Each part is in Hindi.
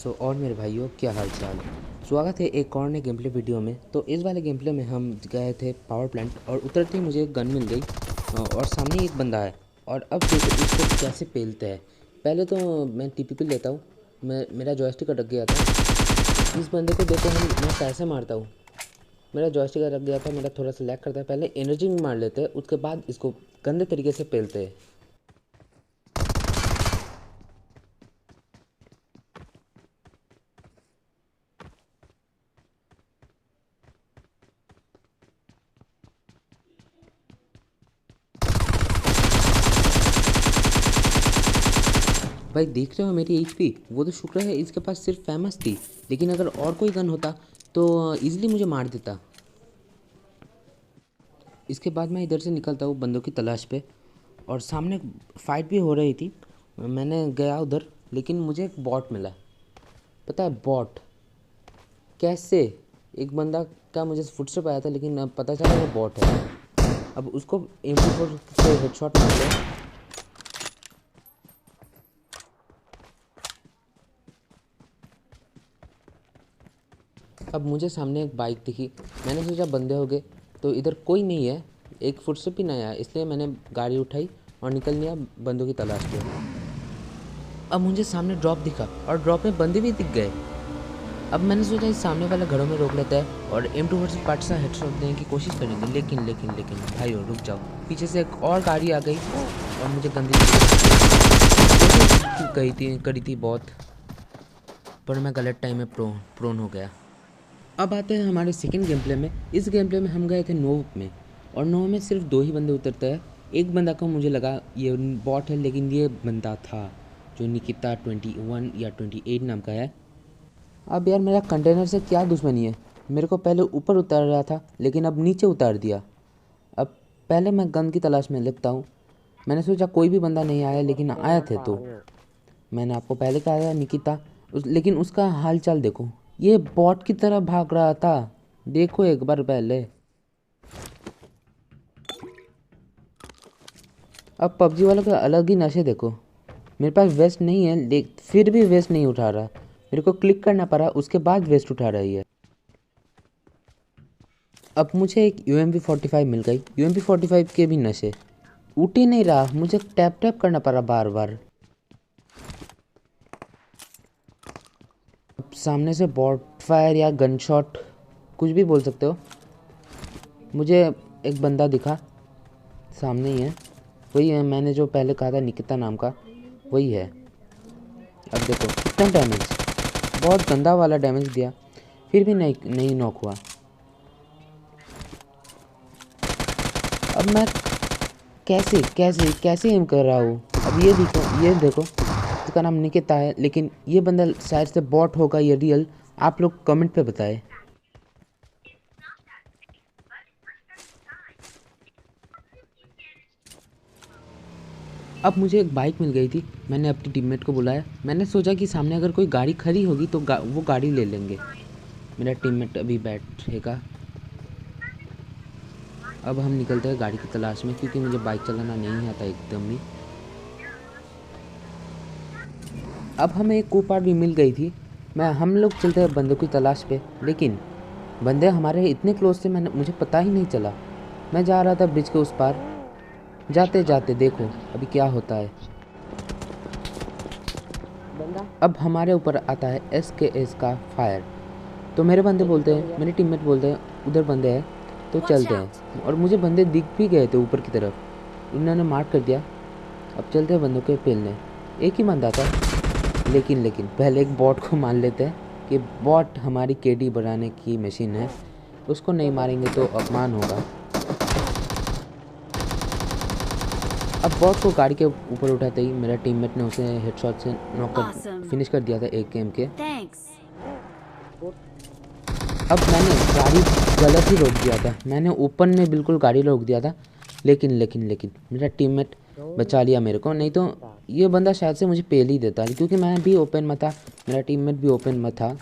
और मेरे भाइयों क्या हाल चाल। स्वागत है एक और नए गेम प्ले वीडियो में। तो इस वाले गेम प्ले में हम गए थे पावर प्लांट और उतरते ही मुझे एक गन मिल गई और सामने एक बंदा है। और अब देखो इसको कैसे पेलते हैं। पहले तो मैं टीपीपी लेता हूँ। मेरा जॉयस्टिक अटक गया था। इस बंदे को देखो मैं कैसे मारता हूँ। मेरा जॉयस्टिक अटक गया था, मेरा थोड़ा सा लैग करता है। पहले एनर्जी में मार लेते हैं, उसके बाद इसको गंदे तरीके से पेलते हैं। भाई देख रहे हो मेरी एचपी, वो तो शुक्र है इसके पास सिर्फ फेमस थी, लेकिन अगर और कोई गन होता तो इजीली मुझे मार देता। इसके बाद मैं इधर से निकलता हूँ बंदों की तलाश पे और सामने फाइट भी हो रही थी। मैंने गया उधर, लेकिन मुझे एक बॉट मिला। पता है बॉट कैसे? एक बंदा का मुझे फुटस्टेप आया था, लेकिन अब पता चला वो बॉट है। अब उसको M24 से हेडशॉट मार दिया। अब मुझे सामने एक बाइक दिखी, मैंने सोचा बंदे हो गए, तो इधर कोई नहीं है, एक फुटस्टेप भी नहीं आया, इसलिए मैंने गाड़ी उठाई और निकल लिया बंदों की तलाश पे। अब मुझे सामने ड्रॉप दिखा और ड्रॉप में बंदे भी दिख गए। अब मैंने सोचा इस सामने वाले घरों में रोक लेते हैं और M24 से पार्ट सा हेडशॉट देने की कोशिश करेंगे। लेकिन भाई रुक जाओ, पीछे से एक और गाड़ी आ गई और मुझे गंदी कोशिश करी थी बहुत, पर मैं गलत टाइम में प्रोन हो गया। अब आते हैं हमारे सेकंड गेम प्ले में। इस गेम प्ले में हम गए थे नोव में, और नोव में सिर्फ 2 ही बंदे उतरते हैं। एक बंदा को मुझे लगा ये बॉट है, लेकिन ये बंदा था जो निकिता 21 या 28 नाम का है। अब यार मेरा कंटेनर से क्या दुश्मनी है? मेरे को पहले ऊपर उतार रहा था, लेकिन अब नीचे उतार दिया। अब पहले मैं गन की तलाश में लिखता हूँ। मैंने सोचा कोई भी बंदा नहीं आया, लेकिन आया थे। तो मैंने आपको पहले कहा था निकिता, लेकिन उसका हाल चाल देखो, ये बॉट की तरह भाग रहा था। देखो एक बार पहले। अब पबजी वालों के अलग ही नशे देखो। मेरे पास वेस्ट नहीं है, लेकिन फिर भी वेस्ट नहीं उठा रहा। मेरे को क्लिक करना पड़ा, उसके बाद वेस्ट उठा रही है। अब मुझे एक UMP45 मिल गई। UMP45 के भी नशे, उठ ही नहीं रहा, मुझे टैप टैप करना पड़ा बार बार। अब सामने से बॉट फायर या गन शॉट, कुछ भी बोल सकते हो, मुझे एक बंदा दिखा, सामने ही है। वही है मैंने जो पहले कहा था निकिता नाम का, वही है। अब देखो कितना डैमेज, बहुत गंदा वाला डैमेज दिया, फिर भी नहीं नॉक हुआ। अब मैं कैसे कैसे कैसे एम कर रहा हूँ। अब ये देखो इसका नाम निकिता है, लेकिन ये बंदा शायद से बॉट होगा या रियल, आप लोग कमेंट पे बताएं। अब मुझे एक बाइक मिल गई थी, मैंने अपनी टीममेट को बुलाया। मैंने सोचा कि सामने अगर कोई गाड़ी खड़ी होगी तो वो गाड़ी ले लेंगे। मेरा टीममेट अभी बैठेगा। अब हम निकलते हैं गाड़ी की तलाश में, क्योंकि मुझे बाइक चलाना नहीं आता एकदम भी। अब हमें एक कोपार भी मिल गई थी। हम लोग चलते हैं बंदों की तलाश पे, लेकिन बंदे हमारे इतने क्लोज थे मुझे पता ही नहीं चला। मैं जा रहा था ब्रिज के उस पार, जाते जाते देखो अभी क्या होता है। अब हमारे ऊपर आता है SKS का फायर। तो मेरे बंदे बोलते हैं, मेरे टीममेट बोलते हैं उधर बंदे हैं तो चलते हैं, और मुझे बंदे दिख भी गए थे ऊपर की तरफ, उन्होंने मार्क कर दिया। अब चलते हैं बंदों के पेलने। एक ही बंदा था, लेकिन पहले एक बॉट को मान लेते हैं कि बॉट हमारी KD बढ़ाने की मशीन है, उसको नहीं मारेंगे तो अपमान होगा। अब बॉट को गाड़ी के ऊपर उठाते ही मेरा टीममेट ने उसे हेडशॉट से नॉक कर फिनिश कर दिया था एक गेम के। अब मैंने गाड़ी गलत ही रोक दिया था, मैंने ओपन में बिल्कुल गाड़ी रोक दिया था, लेकिन मेरा टीममेट बचा लिया मेरे को, नहीं तो ये बंदा शायद से मुझे पेल ही देता, क्योंकि मैं भी ओपन में था, मेरा टीममेट भी ओपन में था।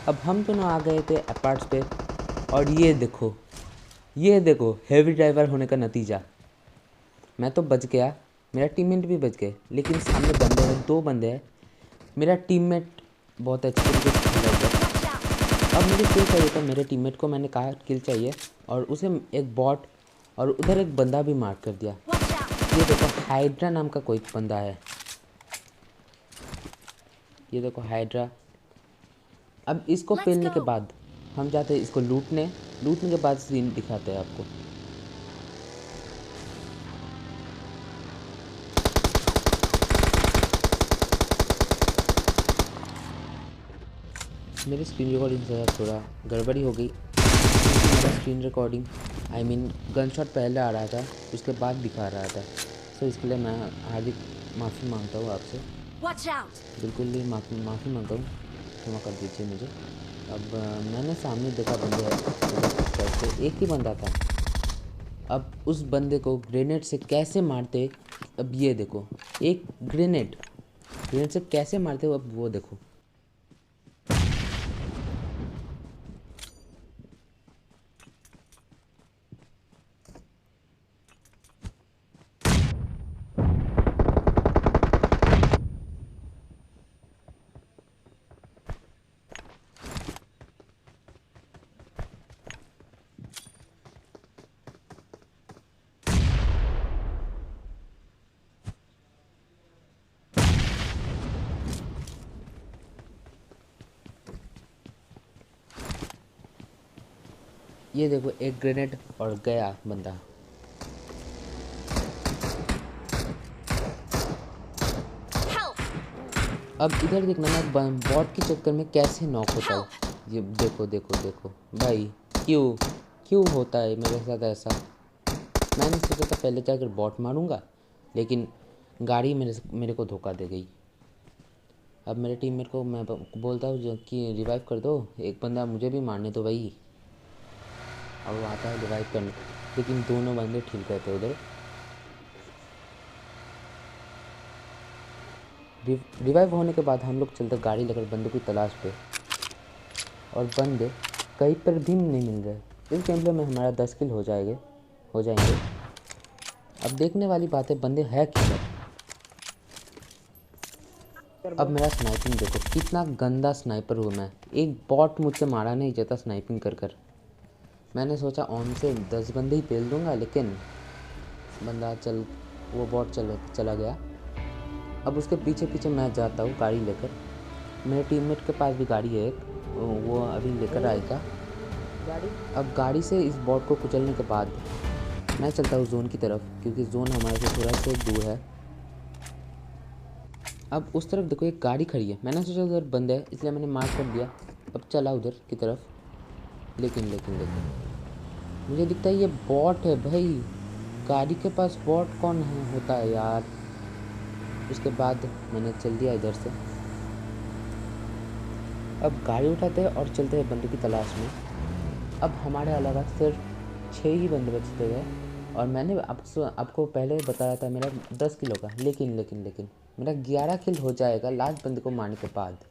अब हम दोनों आ गए थे अपार्ट्स पे, और ये देखो हेवी ड्राइवर होने का नतीजा। मैं तो बच गया, मेरा टीममेट भी बच गए, लेकिन सामने बंदे हैं, 2 बंदे हैं। मेरा टीममेट बहुत अच्छे तरीके से खेला हुआ। अब मुझे किल चाहिए था, मेरे टीममेट को मैंने कहा किल चाहिए और उसे एक बॉट और उधर एक बंदा भी मार कर दिया। ये देखो हाइड्रा नाम का कोई बंदा है, ये देखो हाइड्रा। अब इसको पेलने के बाद हम जाते हैं इसको लूटने के बाद सीन दिखाते हैं आपको। मेरी स्क्रीन रिकॉर्डिंग से थोड़ा गड़बड़ी हो गई। मेरा स्क्रीन रिकॉर्डिंग गन शॉट पहले आ रहा था, उसके बाद दिखा रहा था। तो इसके लिए मैं हार्दिक माफ़ी मांगता हूँ आपसे, बिल्कुल ही माफ़ी मांगता हूँ, क्षमा कर दीजिए मुझे। अब मैंने सामने देखा बंदे, एक ही बंदा था। अब उस बंदे को ग्रेनेड से कैसे मारते, अब ये देखो, एक ग्रेनेड से कैसे मारते हो, अब वो देखो। ये देखो एक ग्रेनेड और गया बंदा। अब इधर देखना, मैं बॉट के चक्कर में कैसे नॉक होता हूँ। ये देखो देखो देखो भाई, क्यों होता है मेरे साथ ऐसा। मैंने सोचा था पहले जाकर बॉट मारूंगा, लेकिन गाड़ी मेरे को धोखा दे गई। अब मेरे टीममेट को मैं बोलता हूँ कि रिवाइव कर दो, एक बंदा मुझे भी मारने दो भाई। अब वो आता है रिवाइव करने, लेकिन दोनों बंदे ठीक रहते उधर। रिवाइव होने के बाद हम लोग चलते गाड़ी लेकर बंदों की तलाश पे, और बंदे कहीं पर भी नहीं मिल रहे। इस गेम प्ले में हमारा 10 किल हो जाएंगे। अब देखने वाली बात है बंदे है किधर। अब मेरा स्नाइपिंग देखो, कितना गंदा स्नाइपर हूँ मैं। एक बॉट मुझसे मारा नहीं जाता स्नाइपिंग कर। मैंने सोचा ऑन से 10 बंदे ही पेल दूंगा, लेकिन वो बॉट चला गया। अब उसके पीछे मैं जाता हूँ गाड़ी लेकर। मेरे टीममेट के पास भी गाड़ी है एक, वो अभी लेकर आएगा अब गाड़ी से इस बॉट को कुचलने के बाद मैं चलता हूँ जोन की तरफ, क्योंकि जोन हमारे से थोड़ा सा दूर है। अब उस तरफ देखो एक गाड़ी खड़ी है, मैंने सोचा उधर बंद है, इसलिए मैंने मार्क कर दिया। अब चला उधर की तरफ, लेकिन मुझे दिखता है ये बॉट है भाई। गाड़ी के पास बॉट कौन होता है यार। उसके बाद मैंने चल दिया इधर से। अब गाड़ी उठाते हैं और चलते हैं बंदों की तलाश में। अब हमारे अलावा सिर्फ 6 ही बंदे बचते गए, और मैंने आपको पहले बताया था मेरा 10 किल होगा, लेकिन मेरा 11 किल हो जाएगा लास्ट बंदे को मारने के बाद।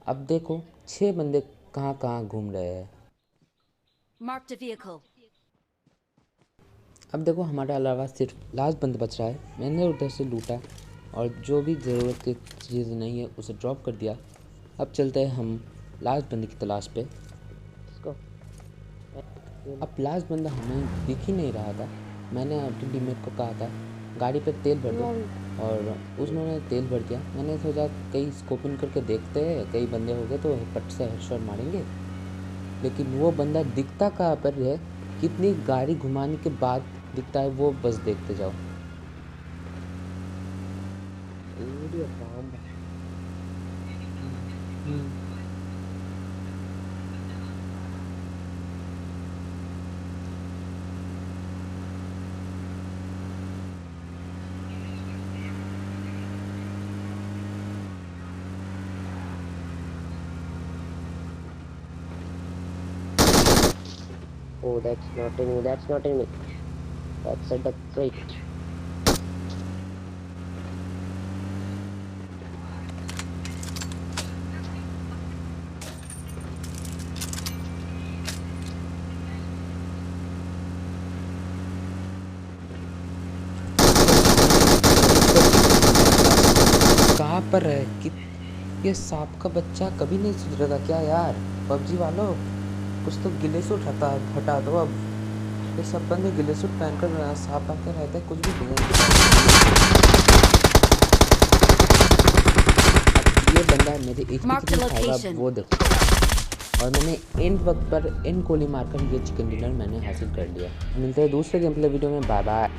अब देखो 6 बंदे कहाँ घूम रहे हैं। अब देखो हमारे अलावा सिर्फ लास्ट बंदा बच रहा है। मैंने उधर से लूटा और जो भी ज़रूरत की चीज़ नहीं है उसे ड्रॉप कर दिया। अब चलते हैं हम लास्ट बंदे की तलाश पे। अब लास्ट बंदा हमें दिख ही नहीं रहा था। मैंने अपने टीममेट को कहा था गाड़ी पे तेल भर दो, और उसने तेल भर दिया। मैंने सोचा कहीं स्कोपिंग करके देखते हैं, कई बंदे हो गए तो पट से हेडशॉट मारेंगे, लेकिन वो बंदा दिखता कहाँ पर है, कितनी गाड़ी घुमाने के बाद दिखता है वो बस देखते जाओ। Oh, that's not in me. That's not in me. That's a duck crate. पर है कि ये सांप का बच्चा कभी नहीं सुधरेगा क्या यार। पबजी वालों कुछ तो गिले सूट हटा दो अब। ये सब बंदे गिले सूट पहनकर सांप बनकर रहते हैं, कुछ भी ये बंदा मेरे एक कितनी खाएगा वो देखो। और मैंने एंड वक्त पर इन गोली मारकर ये चिकन डिनर मैंने हासिल कर लिया। मिलते हैं दूसरे गेम प्ले वीडियो में। Bye bye.